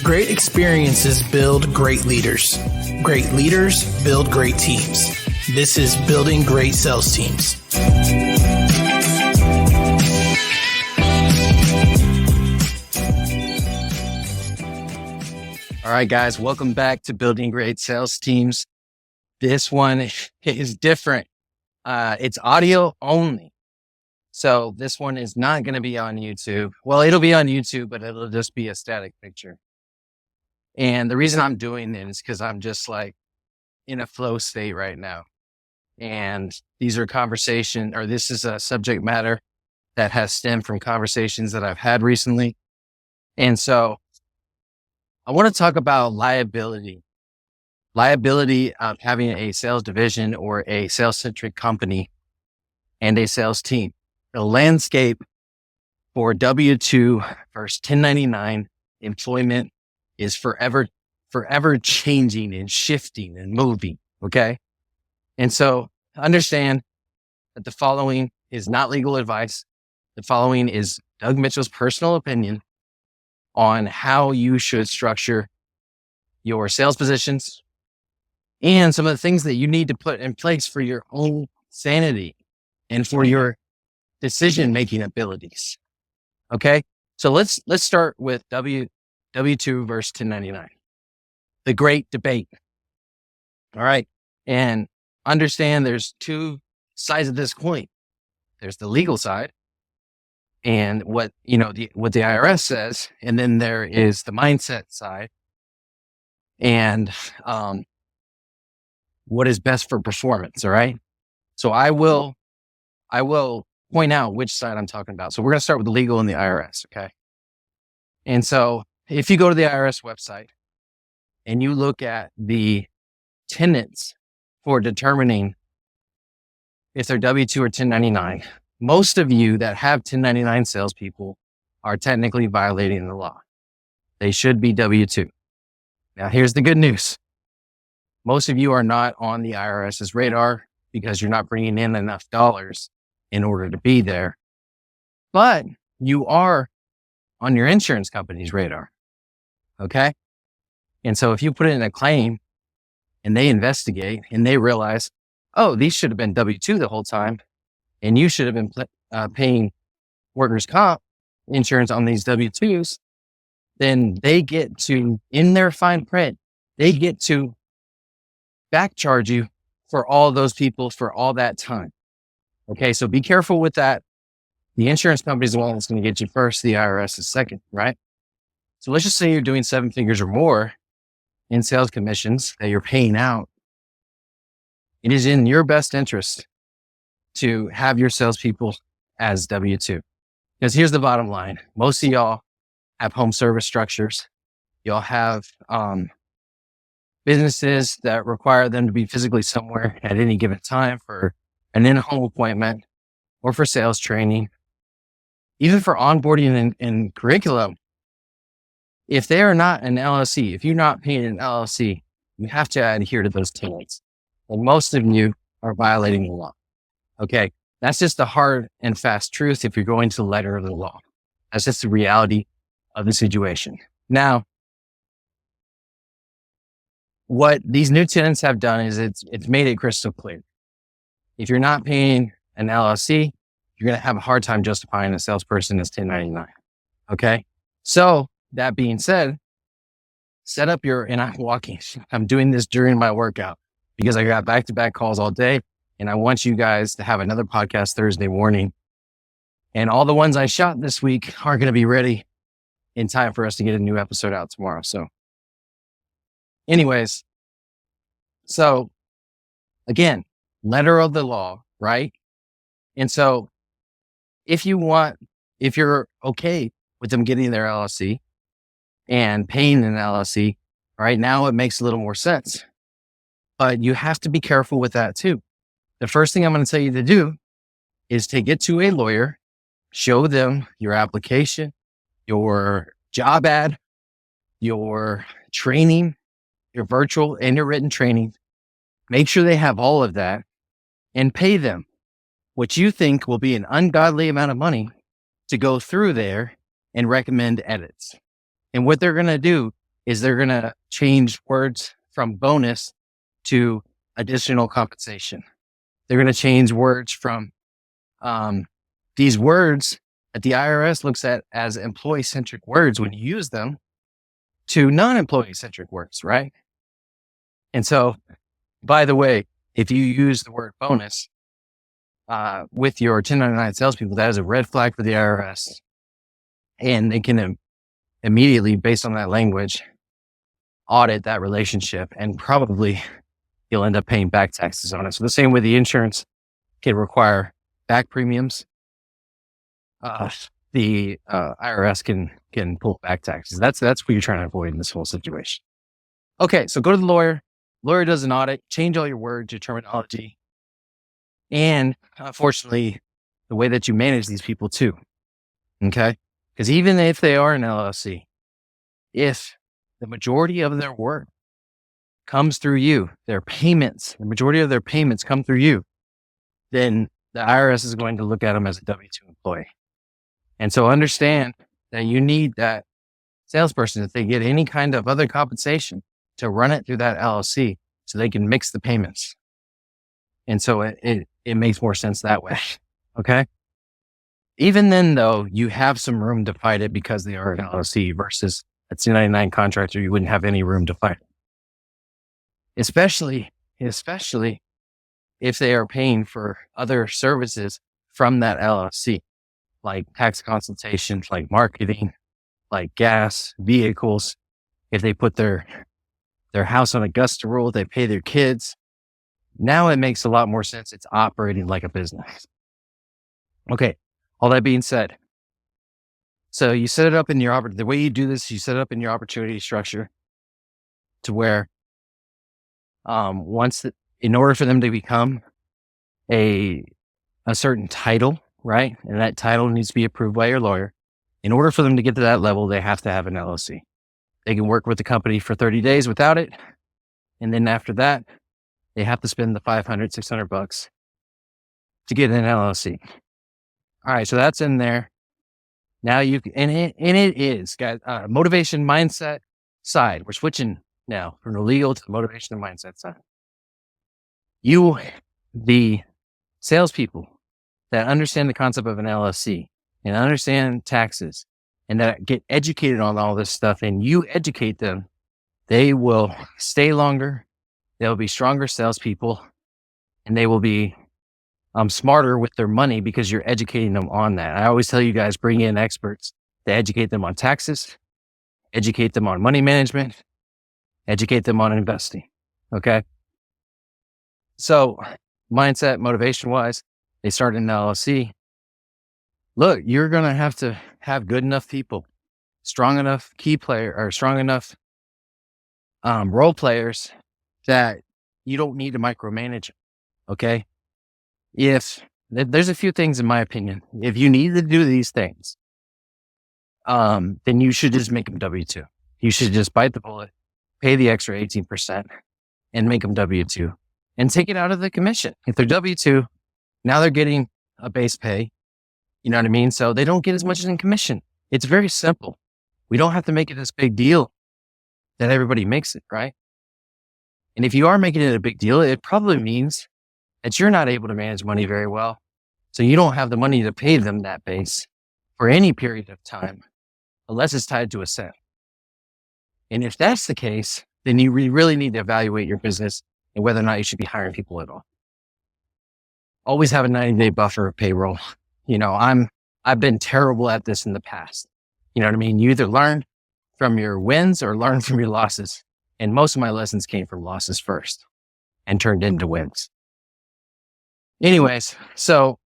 Great experiences build great leaders. Great leaders build great teams. This is Building Great Sales Teams. All right, guys, welcome back to Building Great Sales Teams. This one is different. It's audio only. So this one is not going to be on YouTube. Well, it'll be on YouTube, but it'll just be a static picture. And the reason I'm doing it is because I'm just like in a flow state right now. And these are this is a subject matter that has stemmed from conversations that I've had recently. And so I want to talk about liability of having a sales division or a sales-centric company and a sales team. The landscape for W-2 versus 1099 employment is forever changing and shifting and moving. Okay. And so understand that the following is not legal advice. The following is Doug Mitchell's personal opinion on how you should structure your sales positions and some of the things that you need to put in place for your own sanity and for your decision-making abilities. Okay. So let's start with W-2 versus 1099, the great debate. All right. And understand there's two sides of this coin. There's the legal side and what the IRS says. And then there is the mindset side and, what is best for performance. All right. So I will point out which side I'm talking about. So we're going to start with the legal and the IRS. Okay. And so if you go to the IRS website and you look at the tenets for determining if they're W-2 or 1099, most of you that have 1099 salespeople are technically violating the law. They should be W-2. Now, here's the good news. Most of you are not on the IRS's radar because you're not bringing in enough dollars in order to be there, but you are on your insurance company's radar. Okay. And so if you put in a claim and they investigate and they realize, oh, these should have been W-2 the whole time and you should have been paying workers' comp insurance on these W-2s, then they get to, in their fine print, they get to back charge you for all those people for all that time. Okay. So be careful with that. The insurance company is the one that's going to get you first. The IRS is second, right? So let's just say you're doing 7 figures or more in sales commissions that you're paying out. It is in your best interest to have your salespeople as W-2. Because here's the bottom line. Most of y'all have home service structures. Y'all have businesses that require them to be physically somewhere at any given time for an in-home appointment or for sales training, even for onboarding and curriculum. If they are not an LLC, if you're not paying an LLC, you have to adhere to those tenets. And most of you are violating the law. Okay. That's just the hard and fast truth if you're going to the letter of the law. That's just the reality of the situation. Now, what these new tenants have done is it's made it crystal clear. If you're not paying an LLC, you're going to have a hard time justifying a salesperson as 1099. Okay. So that being said, set up and I'm doing this during my workout because I got back-to-back calls all day and I want you guys to have another podcast Thursday morning. And all the ones I shot this week are going to be ready in time for us to get a new episode out tomorrow. So anyways, so again, letter of the law, right? And so if you're okay with them getting their LLC and paying an LLC, right now it makes a little more sense. But you have to be careful with that too. The first thing I'm going to tell you to do is to get to a lawyer, show them your application, your job ad, your training, your virtual and your written training. Make sure they have all of that and pay them what you think will be an ungodly amount of money to go through there and recommend edits. And what they're going to do is they're going to change words from bonus to additional compensation. They're going to change words from these words that the IRS looks at as employee-centric words when you use them to non-employee-centric words, right? And so, by the way, if you use the word bonus with your 1099 salespeople, that is a red flag for the IRS. And they can immediately, based on that language, audit that relationship, and probably you'll end up paying back taxes on it. So the same way the insurance can require back premiums, the IRS can pull back taxes. That's what you're trying to avoid in this whole situation. Okay, so go to the lawyer. Lawyer does an audit, change all your words, your terminology, and unfortunately, the way that you manage these people too. Okay, because even if they are an LLC, if the majority of their work comes through you, the majority of their payments come through you, then the IRS is going to look at them as a W-2 employee. And so understand that you need that salesperson, if they get any kind of other compensation, to run it through that LLC so they can mix the payments. And so it makes more sense that way. Okay. Even then though, you have some room to fight it because they are an LLC versus a 1099 contractor. You wouldn't have any room to fight it. Especially if they are paying for other services from that LLC, like tax consultations, like marketing, like gas, vehicles. If they put their house on Augusta rule, they pay their kids. Now it makes a lot more sense. It's operating like a business. Okay. All that being said, so you set it up in the way you do this, you set it up in your opportunity structure to where, in order for them to become a certain title, right? And that title needs to be approved by your lawyer. In order for them to get to that level, they have to have an LLC. They can work with the company for 30 days without it. And then after that, they have to spend the $500, $600 to get an LLC. All right. So that's in there. Now it is, guys, motivation mindset side. We're switching now from the legal to the motivation and mindset side. You, the salespeople that understand the concept of an LLC and understand taxes and that get educated on all this stuff, and you educate them, they will stay longer. They'll be stronger salespeople, and they will be smarter with their money because you're educating them on that. I always tell you guys, bring in experts to educate them on taxes, educate them on money management, educate them on investing. Okay. So mindset, motivation wise, they start in LLC. Look, you're going to have good enough people, strong enough strong enough role players that you don't need to micromanage. Okay. If there's a few things, in my opinion, if you need to do these things, then you should just make them W-2. You should just bite the bullet, pay the extra 18% and make them W-2 and take it out of the commission. If they're W-2, now they're getting a base pay. You know what I mean? So they don't get as much as in commission. It's very simple. We don't have to make it this big deal that everybody makes it, right? And if you are making it a big deal, it probably means that you're not able to manage money very well. So you don't have the money to pay them that base for any period of time, unless it's tied to a sale. And if that's the case, then you really need to evaluate your business and whether or not you should be hiring people at all. Always have a 90-day buffer of payroll. You know, I've been terrible at this in the past. You know what I mean? You either learn from your wins or learn from your losses. And most of my lessons came from losses first and turned into wins. Anyways, so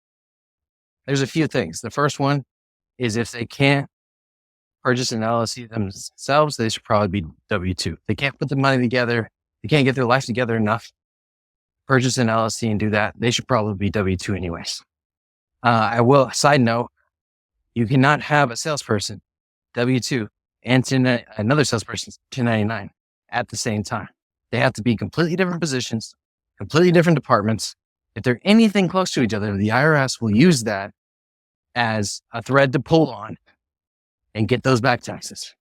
there's a few things. The first one is if they can't purchase an LLC themselves, they should probably be W-2. They can't put the money together. They can't get their life together enough. Purchase an LLC and do that. They should probably be W-2 anyways. Side note, you cannot have a salesperson W-2 and another salesperson 1099 at the same time. They have to be completely different positions, completely different departments. If they're anything close to each other, the IRS will use that as a thread to pull on and get those back taxes.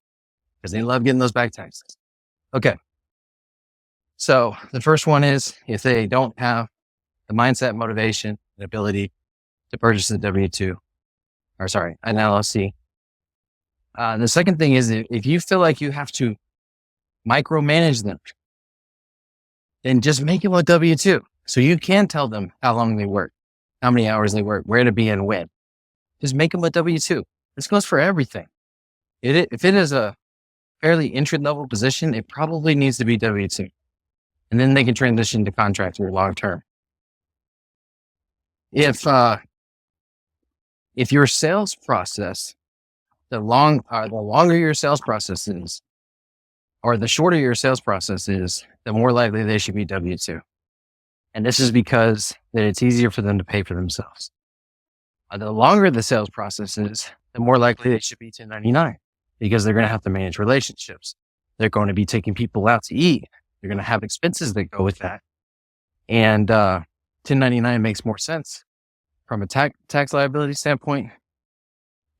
because they love getting those back taxes. Okay. So the first one is if they don't have the mindset, motivation, and ability to purchase a W-2, an LLC. The second thing is if you feel like you have to micromanage them, then just make them a W-2. So you can tell them how long they work, how many hours they work, where to be and when. Just make them a W-2. This goes for everything. If it is a fairly entry-level position, it probably needs to be W-2. And then they can transition to contractor long-term. If your sales process, the longer your sales process is, or the shorter your sales process is, the more likely they should be W-2. And this is because that it's easier for them to pay for themselves. The longer the sales process is, the more likely they should be 1099 because they're going to have to manage relationships. They're going to be taking people out to eat. They're going to have expenses that go with that. And 1099 makes more sense from a tax liability standpoint.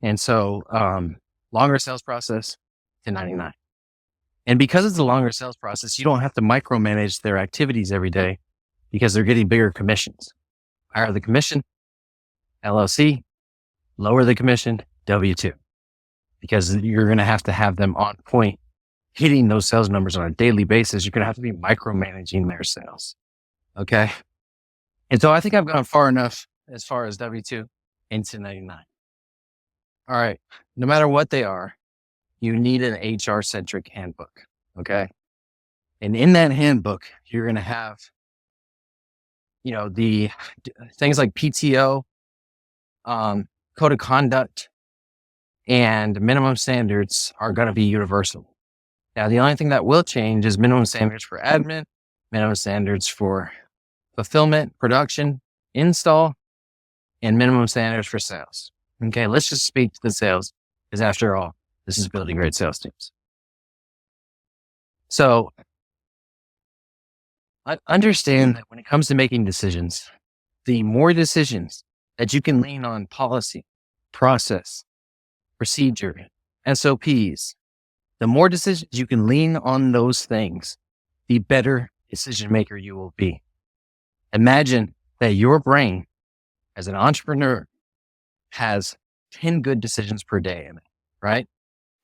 And so longer sales process, 1099. And because it's a longer sales process, you don't have to micromanage their activities every day because they're getting bigger commissions. Higher the commission, LLC, lower the commission, W-2. Because you're going to have them on point, hitting those sales numbers on a daily basis. You're going to have to be micromanaging their sales. Okay. And so I think I've gone far enough as far as W-2 and 1099. All right. No matter what they are, you need an HR centric handbook. Okay. And in that handbook, you're going to have, the things like PTO, code of conduct, and minimum standards are going to be universal. Now, the only thing that will change is minimum standards for admin, minimum standards for fulfillment, production, install, and minimum standards for sales. Okay, let's just speak to the sales because after all, this is building great sales teams. So I understand that when it comes to making decisions, the more decisions that you can lean on policy, process, procedure, SOPs, the more decisions you can lean on those things, the better decision maker you will be. Imagine that your brain as an entrepreneur has 10 good decisions per day in it, right?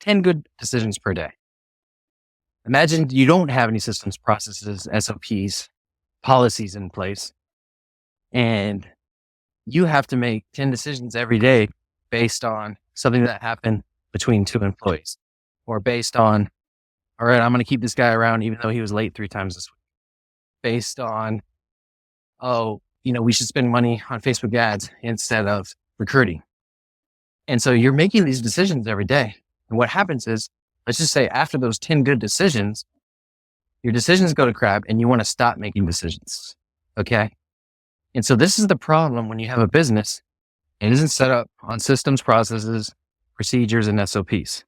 10 good decisions per day. Imagine you don't have any systems, processes, SOPs, policies in place, and you have to make 10 decisions every day based on something that happened between two employees, or based on, all right, I'm going to keep this guy around even though he was late 3 times this week. Based on, we should spend money on Facebook ads instead of recruiting. And so you're making these decisions every day. And what happens is, let's just say after those 10 good decisions, your decisions go to crap and you want to stop making decisions. Okay. And so this is the problem when you have a business and it isn't set up on systems, processes, procedures, and SOPs,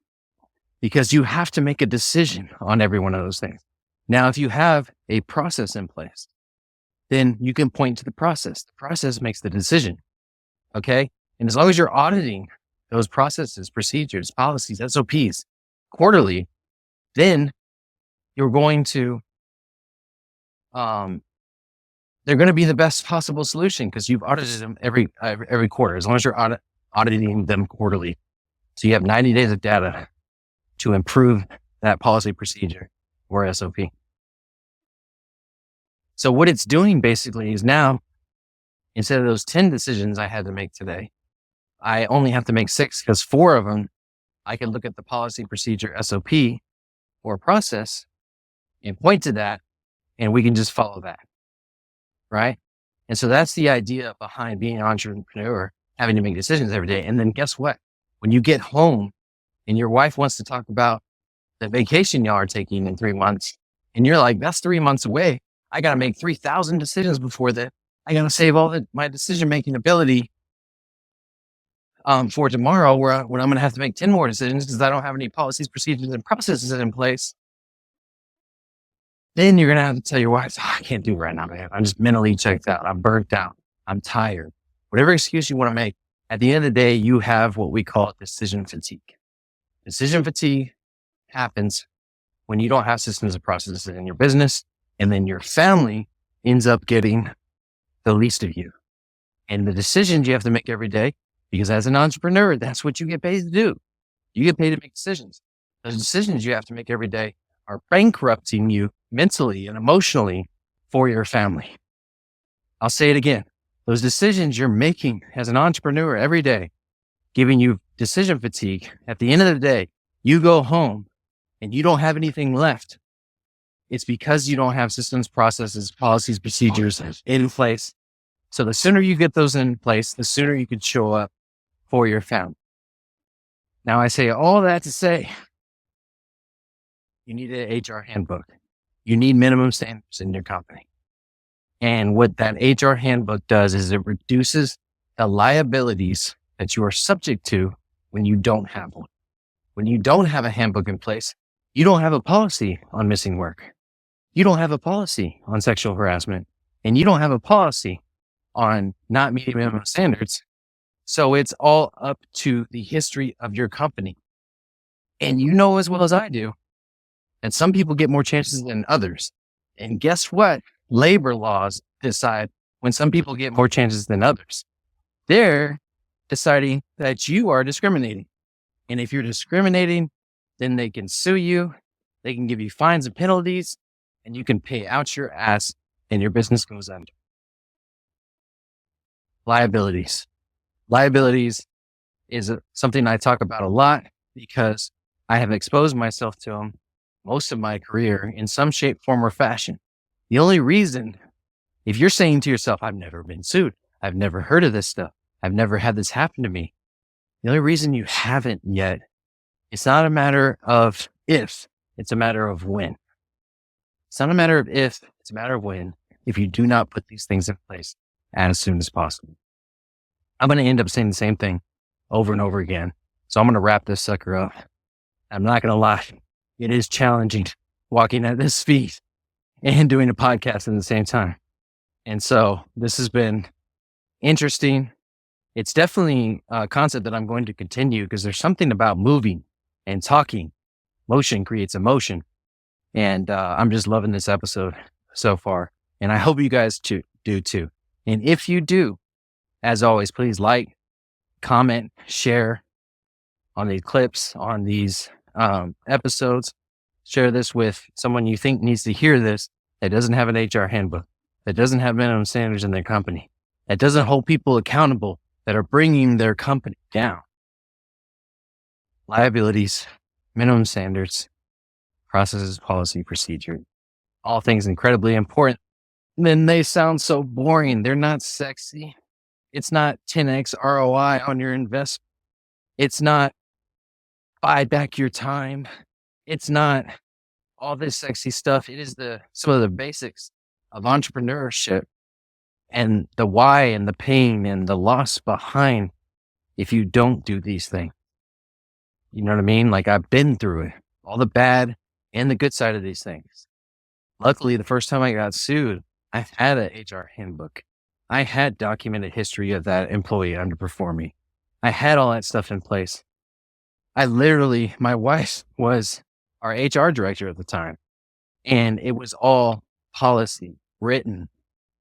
because you have to make a decision on every one of those things. Now, if you have a process in place, then you can point to the process. The process makes the decision. Okay. And as long as you're auditing those processes, procedures, policies, SOPs quarterly, then you're going to, they're going to be the best possible solution because you've audited them every quarter, as long as you're auditing them quarterly. So you have 90 days of data to improve that policy, procedure, or SOP. So what it's doing basically is now, instead of those 10 decisions I had to make today, I only have to make 6 because 4 of them, I can look at the policy, procedure, SOP, or process and point to that, and we can just follow that. Right? And so that's the idea behind being an entrepreneur, having to make decisions every day. And then guess what? When you get home and your wife wants to talk about the vacation y'all are taking in 3 months, and you're like, that's 3 months away. I got to make 3,000 decisions before that. I got to save all my decision-making ability for tomorrow when I'm going to have to make 10 more decisions because I don't have any policies, procedures, and processes in place. Then you're going to have to tell your wife, I can't do it right now, man. I'm just mentally checked out. I'm burnt out. I'm tired. Whatever excuse you want to make, at the end of the day, you have what we call decision fatigue. Decision fatigue happens when you don't have systems and processes in your business, and then your family ends up getting the least of you. And the decisions you have to make every day, because as an entrepreneur, that's what you get paid to do. You get paid to make decisions. Those decisions you have to make every day are bankrupting you mentally and emotionally for your family. I'll say it again. Those decisions you're making as an entrepreneur every day, giving you decision fatigue. At the end of the day, you go home and you don't have anything left. It's because you don't have systems, processes, policies, procedures in place. So the sooner you get those in place, the sooner you can show up for your family. Now, I say all that to say, you need an HR handbook. You need minimum standards in your company. And what that HR handbook does is it reduces the liabilities that you are subject to when you don't have one. When you don't have a handbook in place, you don't have a policy on missing work. You don't have a policy on sexual harassment, and you don't have a policy on not meeting minimum standards. So it's all up to the history of your company. And you know as well as I do that some people get more chances than others. And guess what? Labor laws decide when some people get more chances than others. They're deciding that you are discriminating. And if you're discriminating, then they can sue you. They can give you fines and penalties, and you can pay out your ass and your business goes under. Liabilities. Liabilities is something I talk about a lot because I have exposed myself to them most of my career in some shape, form, or fashion. The only reason, if you're saying to yourself, I've never been sued, I've never heard of this stuff, I've never had this happen to me. The only reason you haven't yet, it's not a matter of if, it's a matter of when. It's not a matter of if, it's a matter of when, if you do not put these things in place as soon as possible. I'm going to end up saying the same thing over and over again. So I'm going to wrap this sucker up. I'm not going to lie. It is challenging walking at this speed and doing a podcast at the same time. And so this has been interesting. It's definitely a concept that I'm going to continue because there's something about moving and talking. Motion creates emotion. And I'm just loving this episode so far. And I hope you guys do too. And if you do, as always, please like, comment, share on these clips, on these episodes. Share this with someone you think needs to hear this that doesn't have an HR handbook, that doesn't have minimum standards in their company, that doesn't hold people accountable, that are bringing their company down. Liabilities, minimum standards, processes, policy, procedure, all things incredibly important. And then they sound so boring. They're not sexy. It's not 10x ROI on your investment. It's not buy back your time. It's not all this sexy stuff. It is some of the basics of entrepreneurship and the why and the pain and the loss behind if you don't do these things. You know what I mean? Like I've been through it, all the bad and the good side of these things. Luckily, the first time I got sued, I had an HR handbook. I had documented history of that employee underperforming. I had all that stuff in place. My wife was our HR director at the time, and it was all policy, written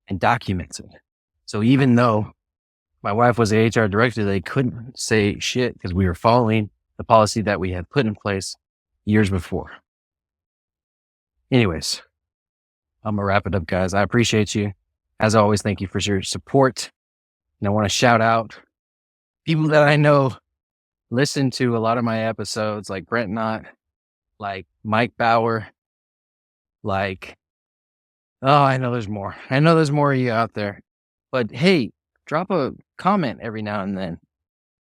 and documented. So even though my wife was the HR director, they couldn't say shit because we were following the policy that we had put in place years before. Anyways, I'm going to wrap it up, guys. I appreciate you. As always, thank you for your support. And I want to shout out people that I know listen to a lot of my episodes, like Brent Knott, like Mike Bauer, I know there's more. I know there's more of you out there. But hey, drop a comment every now and then.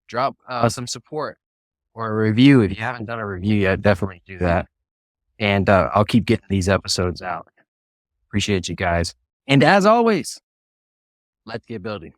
Drop some support or a review. If you haven't done a review yet, definitely do that. And I'll keep getting these episodes out. Appreciate you guys. And as always, let's get building.